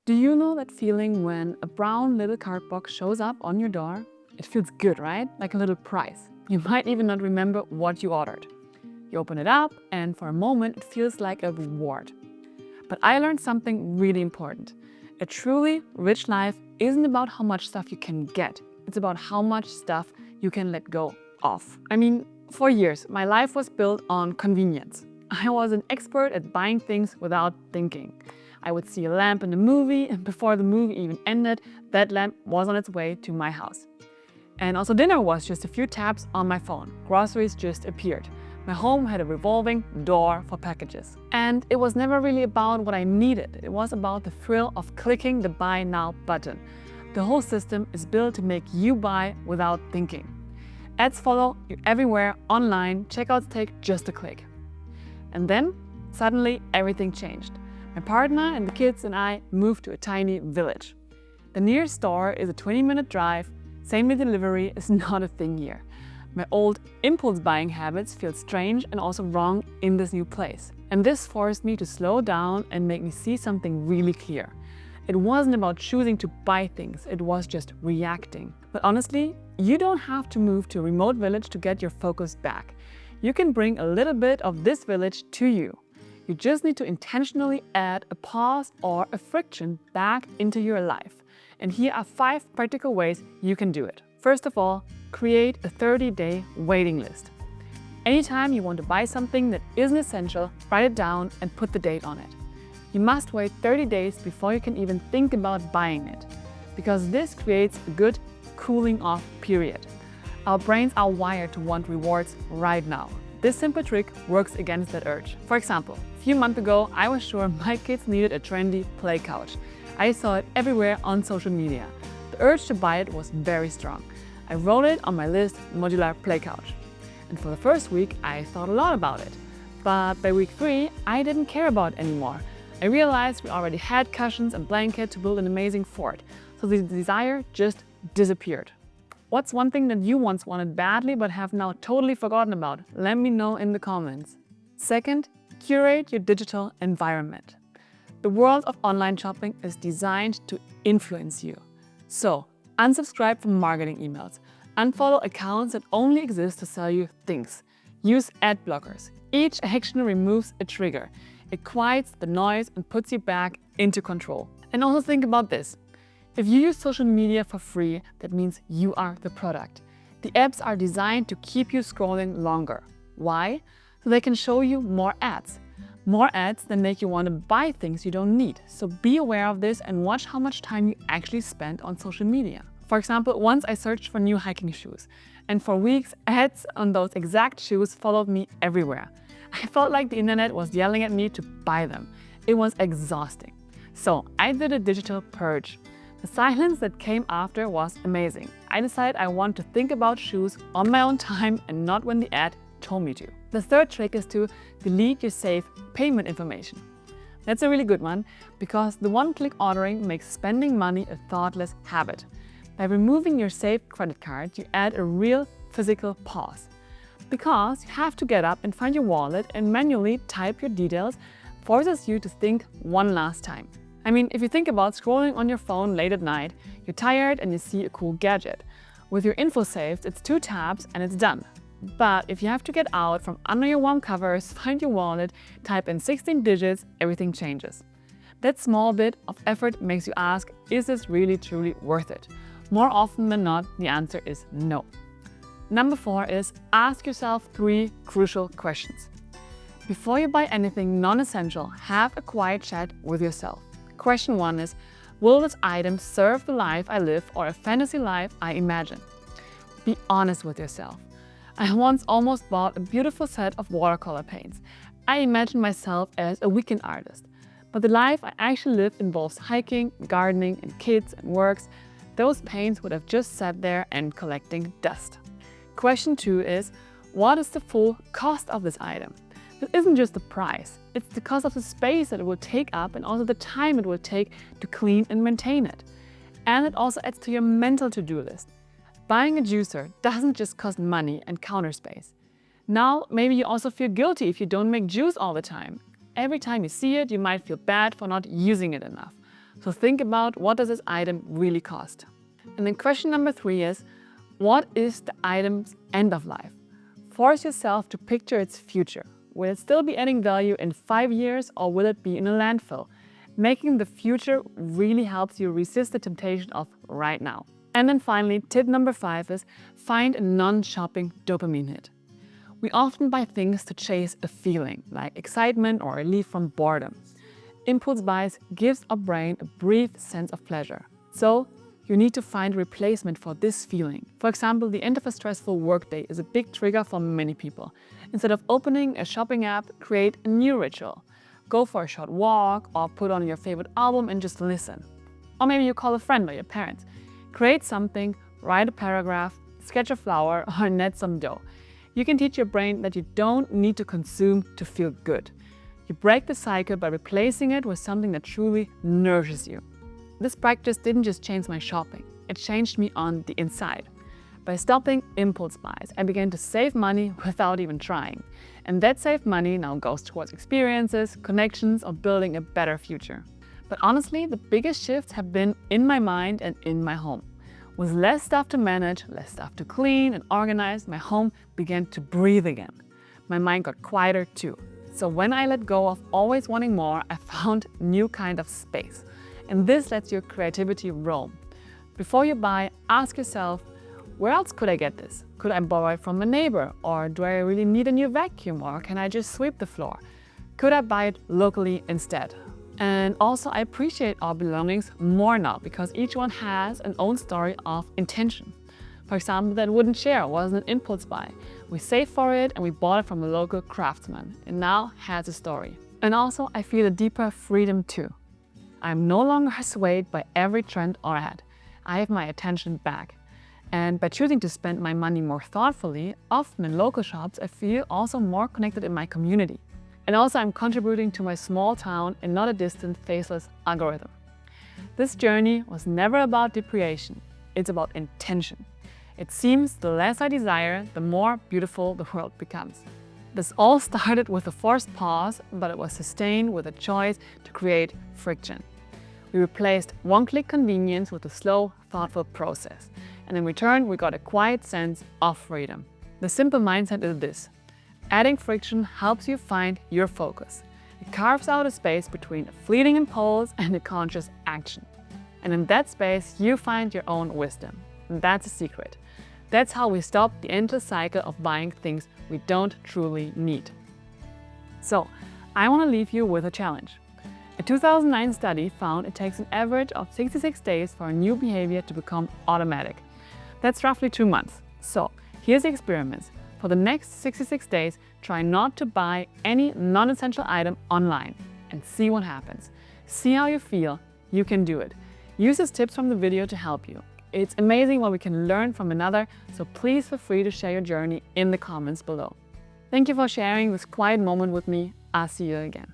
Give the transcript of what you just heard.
Do you know that feeling when a brown little card box shows up on your door? It feels good, right? Like a little prize. You might even not remember what you ordered. You open it up, and for a moment, it feels like a reward. But I learned something really important. A truly rich life isn't about how much stuff you can get. It's about how much stuff you can let go of. For years, my life was built on convenience. I was an expert at buying things without thinking. I would see a lamp in a movie, and before the movie even ended, that lamp was on its way to my house. And also dinner was just a few taps on my phone. Groceries just appeared. My home had a revolving door for packages. And it was never really about what I needed. It was about the thrill of clicking the buy now button. The whole system is built to make you buy without thinking. Ads follow you everywhere, online, checkouts take just a click. And then, suddenly, everything changed. My partner and the kids and I moved to a tiny village. The nearest store is a 20-minute drive. Same-day delivery is not a thing here. My old impulse buying habits feel strange and also wrong in this new place. And this forced me to slow down and make me see something really clear. It wasn't about choosing to buy things, it was just reacting. But honestly, you don't have to move to a remote village to get your focus back. You can bring a little bit of this village to you. You just need to intentionally add a pause or a friction back into your life. And here are 5 practical ways you can do it. First of all, create a 30-day waiting list. Anytime you want to buy something that isn't essential, write it down and put the date on it. You must wait 30 days before you can even think about buying it, because this creates a good cooling off period. Our brains are wired to want rewards right now. This simple trick works against that urge. For example, a few months ago, I was sure my kids needed a trendy play couch. I saw it everywhere on social media. The urge to buy it was very strong. I wrote it on my list, modular play couch. And for the first week, I thought a lot about it. But by week 3, I didn't care about it anymore. I realized we already had cushions and blanket to build an amazing fort, so the desire just disappeared. What's one thing that you once wanted badly but have now totally forgotten about? Let me know in the comments. Second, curate your digital environment. The world of online shopping is designed to influence you. So, unsubscribe from marketing emails. Unfollow accounts that only exist to sell you things. Use ad blockers. Each action removes a trigger. It quiets the noise and puts you back into control. And also think about this. If you use social media for free, that means you are the product. The apps are designed to keep you scrolling longer. Why? So they can show you more ads. More ads that make you want to buy things you don't need. So be aware of this and watch how much time you actually spend on social media. For example, once I searched for new hiking shoes, and for weeks, ads on those exact shoes followed me everywhere. I felt like the internet was yelling at me to buy them. It was exhausting. So I did a digital purge. The silence that came after was amazing. I decided I want to think about shoes on my own time and not when the ad told me to. The third trick is to delete your saved payment information. That's a really good one because the one-click ordering makes spending money a thoughtless habit. By removing your saved credit card, you add a real physical pause. Because you have to get up and find your wallet and manually type your details forces you to think one last time. If you think about scrolling on your phone late at night, you're tired and you see a cool gadget. With your info saved, it's 2 taps and it's done. But if you have to get out from under your warm covers, find your wallet, type in 16 digits, everything changes. That small bit of effort makes you ask, is this really truly worth it? More often than not, the answer is no. Number 4 is ask yourself 3 crucial questions. Before you buy anything non-essential, have a quiet chat with yourself. Question 1 is, will this item serve the life I live or a fantasy life I imagine? Be honest with yourself. I once almost bought a beautiful set of watercolor paints. I imagined myself as a weekend artist. But the life I actually live involves hiking, gardening, and kids and works. Those paints would have just sat there and collecting dust. Question 2 is, what is the full cost of this item? This isn't just the price, it's the cost of the space that it will take up and also the time it will take to clean and maintain it. And it also adds to your mental to-do list. Buying a juicer doesn't just cost money and counter space. Now, maybe you also feel guilty if you don't make juice all the time. Every time you see it, you might feel bad for not using it enough. So think about, what does this item really cost? And then question number 3 is, what is the item's end of life? Force yourself to picture its future. Will it still be adding value in 5 years, or will it be in a landfill? Making the future really helps you resist the temptation of right now. And then finally, tip number 5 is, find a non-shopping dopamine hit. We often buy things to chase a feeling, like excitement or relief from boredom. Impulse buys gives our brain a brief sense of pleasure. So you need to find a replacement for this feeling. For example, the end of a stressful workday is a big trigger for many people. Instead of opening a shopping app, create a new ritual. Go for a short walk, or put on your favorite album and just listen. Or maybe you call a friend or your parents. Create something, write a paragraph, sketch a flower, or net some dough. You can teach your brain that you don't need to consume to feel good. You break the cycle by replacing it with something that truly nourishes you. This practice didn't just change my shopping, it changed me on the inside. By stopping impulse buys, I began to save money without even trying. And that saved money now goes towards experiences, connections, or building a better future. But honestly, the biggest shifts have been in my mind and in my home. With less stuff to manage, less stuff to clean and organize, my home began to breathe again. My mind got quieter too. So when I let go of always wanting more, I found a new kind of space. And this lets your creativity roam. Before you buy, ask yourself, where else could I get this? Could I borrow it from a neighbor? Or do I really need a new vacuum? Or can I just sweep the floor? Could I buy it locally instead? And also, I appreciate our belongings more now, because each one has an own story of intention. For example, that wooden chair wasn't an impulse buy. We saved for it and we bought it from a local craftsman. It now has a story. And also, I feel a deeper freedom too. I'm no longer swayed by every trend or ad. I have my attention back. And by choosing to spend my money more thoughtfully, often in local shops, I feel also more connected in my community. And also, I'm contributing to my small town and not a distant, faceless algorithm. This journey was never about deprivation. It's about intention. It seems the less I desire, the more beautiful the world becomes. This all started with a forced pause, but it was sustained with a choice to create friction. We replaced one-click convenience with a slow, thoughtful process. And in return, we got a quiet sense of freedom. The simple mindset is this: adding friction helps you find your focus. It carves out a space between a fleeting impulse and a conscious action. And in that space, you find your own wisdom. And that's a secret. That's how we stop the endless cycle of buying things we don't truly need. So, I want to leave you with a challenge. A 2009 study found it takes an average of 66 days for a new behavior to become automatic. That's roughly 2 months. So, here's the experiments. For the next 66 days, try not to buy any non-essential item online and see what happens. See how you feel. You can do it. Use these tips from the video to help you. It's amazing what we can learn from another, so please feel free to share your journey in the comments below. Thank you for sharing this quiet moment with me. I'll see you again.